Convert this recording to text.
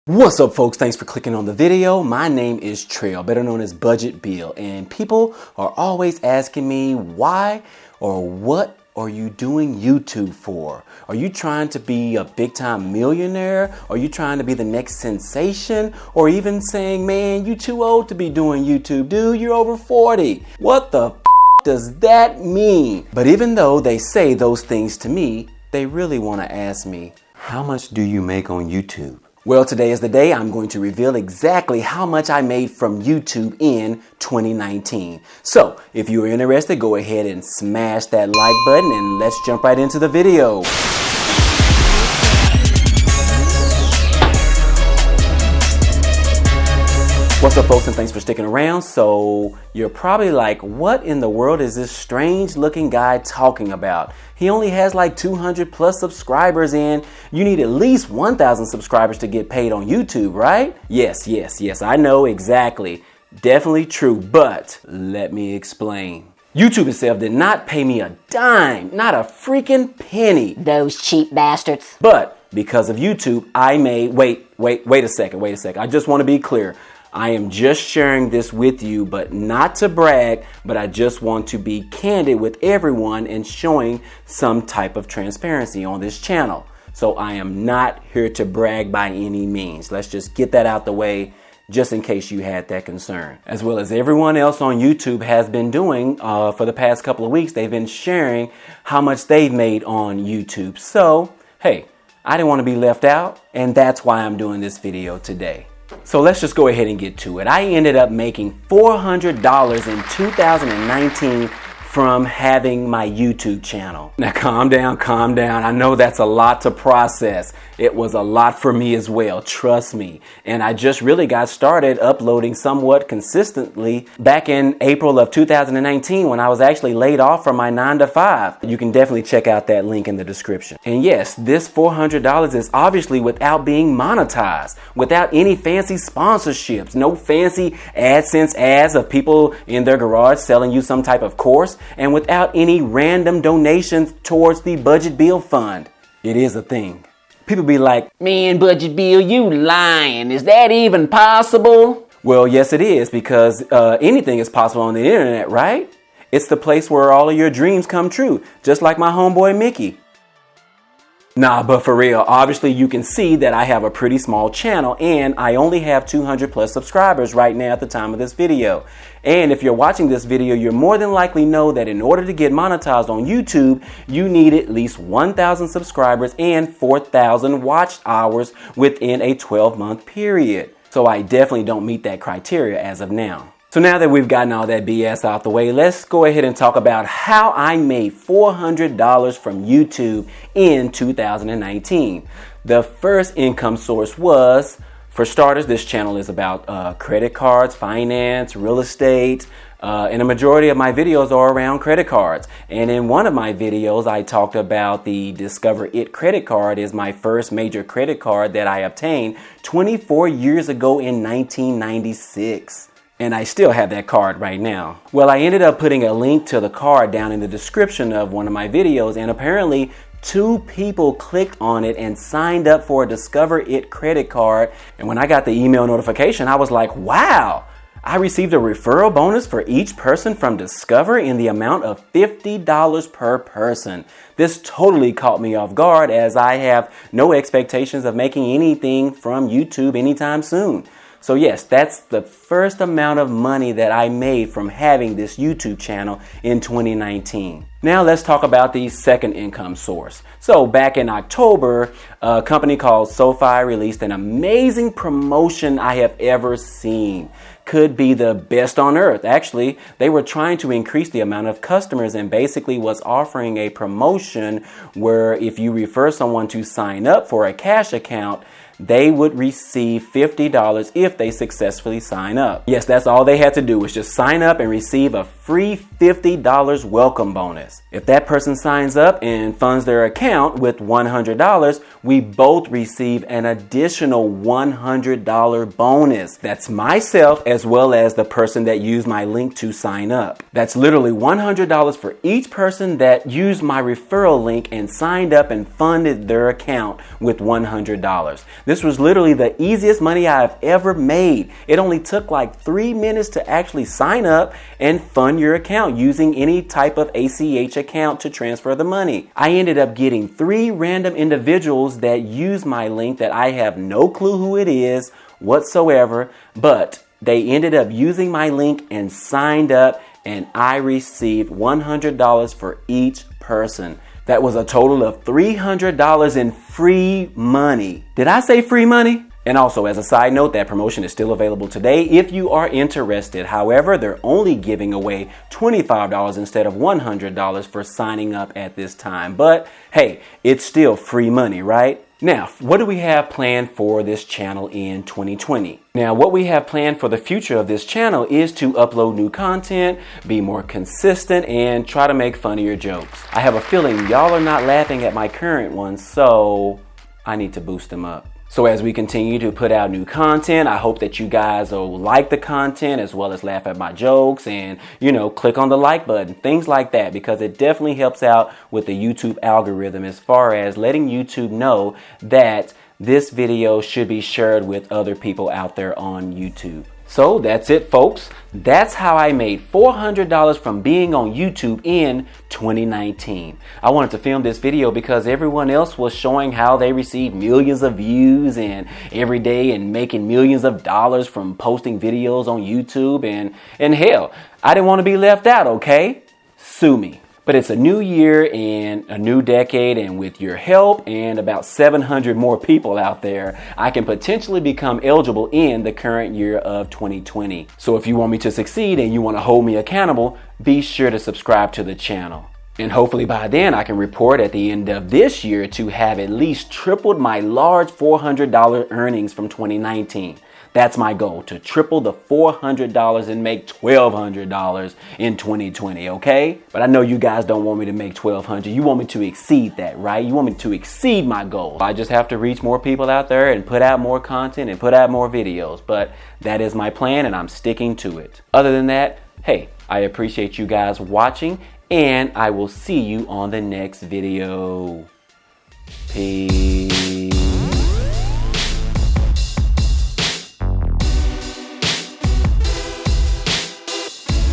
What's up, folks? Thanks for clicking on the video. My name is Trail, better known as Budget Bill, and people are always asking me why or what are you doing YouTube for? Are you trying to be a big-time millionaire? Are you trying to be the next sensation? Or even saying, man, you too old to be doing YouTube, dude, you're over 40. What the does that mean? But even though they say those things to me, they really want to ask me, how much do you make on YouTube? Well, today is the day I'm going to reveal exactly how much I made from YouTube in 2019. So, if you're interested, go ahead and smash that like button and let's jump right into the video. What's up, folks, and thanks for sticking around. So you're probably like, what in the world is this strange looking guy talking about? He only has like 200 plus subscribers and you need at least 1,000 subscribers to get paid on YouTube, right? Yes, I know exactly. Definitely true, but let me explain. YouTube itself did not pay me a dime, not a freaking penny. Those cheap bastards. But because of YouTube, I made, wait a second. I just want to be clear. I am just sharing this with you, but not to brag, but I just want to be candid with everyone and showing some type of transparency on this channel. So I am not here to brag by any means. Let's just get that out the way just in case you had that concern. As well as everyone else on YouTube has been doing for the past couple of weeks, they've been sharing how much they've made on YouTube. So, hey, I didn't want to be left out, and that's why I'm doing this video today. So let's just go ahead and get to it. I ended up making $400 in 2019 from having my YouTube channel. Now calm down. I know that's a lot to process. It was a lot for me as well, trust me. And I just really got started uploading somewhat consistently back in April of 2019 when I was actually laid off from my 9-to-5. You can definitely check out that link in the description. And yes, this $400 is obviously without being monetized, without any fancy sponsorships, no fancy AdSense ads of people in their garage selling you some type of course, and without any random donations towards the Budget Bill Fund. It is a thing. People be like, man, Budget Bill, you lying. Is that even possible? Well, yes, it is, because anything is possible on the internet, right? It's the place where all of your dreams come true, just like my homeboy Mickey. Nah, but for real, obviously you can see that I have a pretty small channel and I only have 200 plus subscribers right now at the time of this video. And if you're watching this video, you're more than likely know that in order to get monetized on YouTube, you need at least 1,000 subscribers and 4,000 watch hours within a 12-month period. So I definitely don't meet that criteria as of now. So now that we've gotten all that BS out the way, let's go ahead and talk about how I made $400 from YouTube in 2019. The first income source was, for starters, this channel is about credit cards, finance, real estate, and a majority of my videos are around credit cards. And in one of my videos, I talked about the Discover It credit card is my first major credit card that I obtained 24 years ago in 1996. And I still have that card right now. Well, I ended up putting a link to the card down in the description of one of my videos, and apparently 2 people clicked on it and signed up for a Discover It credit card. And when I got the email notification, I was like, wow, I received a referral bonus for each person from Discover in the amount of $50 per person. This totally caught me off guard, as I have no expectations of making anything from YouTube anytime soon. So yes, that's the first amount of money that I made from having this YouTube channel in 2019. Now let's talk about the second income source. So back in October, a company called SoFi released an amazing promotion I have ever seen. Could be the best on earth. Actually, they were trying to increase the amount of customers and basically was offering a promotion where if you refer someone to sign up for a cash account, they would receive $50 if they successfully sign up. Yes, that's all they had to do was just sign up and receive a free $50 welcome bonus. If that person signs up and funds their account with $100, we both receive an additional $100 bonus. That's myself as well as the person that used my link to sign up. That's literally $100 for each person that used my referral link and signed up and funded their account with $100. This was literally the easiest money I've ever made. It only took like 3 minutes to actually sign up and fund your account using any type of ACH account to transfer the money. I ended up getting 3 random individuals that use my link that I have no clue who it is whatsoever, but they ended up using my link and signed up, and I received $100 for each person. That was a total of $300 in free money. Did I say free money? And also, as a side note, that promotion is still available today if you are interested. However, they're only giving away $25 instead of $100 for signing up at this time. But hey, it's still free money, right? Now, what do we have planned for this channel in 2020? Now, what we have planned for the future of this channel is to upload new content, be more consistent, and try to make funnier jokes. I have a feeling y'all are not laughing at my current ones, so I need to boost them up. So as we continue to put out new content, I hope that you guys will like the content as well as laugh at my jokes and, click on the like button, things like that, because it definitely helps out with the YouTube algorithm as far as letting YouTube know that this video should be shared with other people out there on YouTube. So that's it, folks. That's how I made $400 from being on YouTube in 2019. I wanted to film this video because everyone else was showing how they received millions of views and every day and making millions of dollars from posting videos on YouTube. And hell, I didn't want to be left out, okay? Sue me. But it's a new year and a new decade, and with your help and about 700 more people out there, I can potentially become eligible in the current year of 2020. So if you want me to succeed and you want to hold me accountable, be sure to subscribe to the channel. And hopefully by then I can report at the end of this year to have at least tripled my large $400 earnings from 2019. That's my goal, to triple the $400 and make $1,200 in 2020, okay? But I know you guys don't want me to make $1,200. You want me to exceed that, right? You want me to exceed my goal. I just have to reach more people out there and put out more content and put out more videos. But that is my plan, and I'm sticking to it. Other than that, hey, I appreciate you guys watching, and I will see you on the next video. Peace.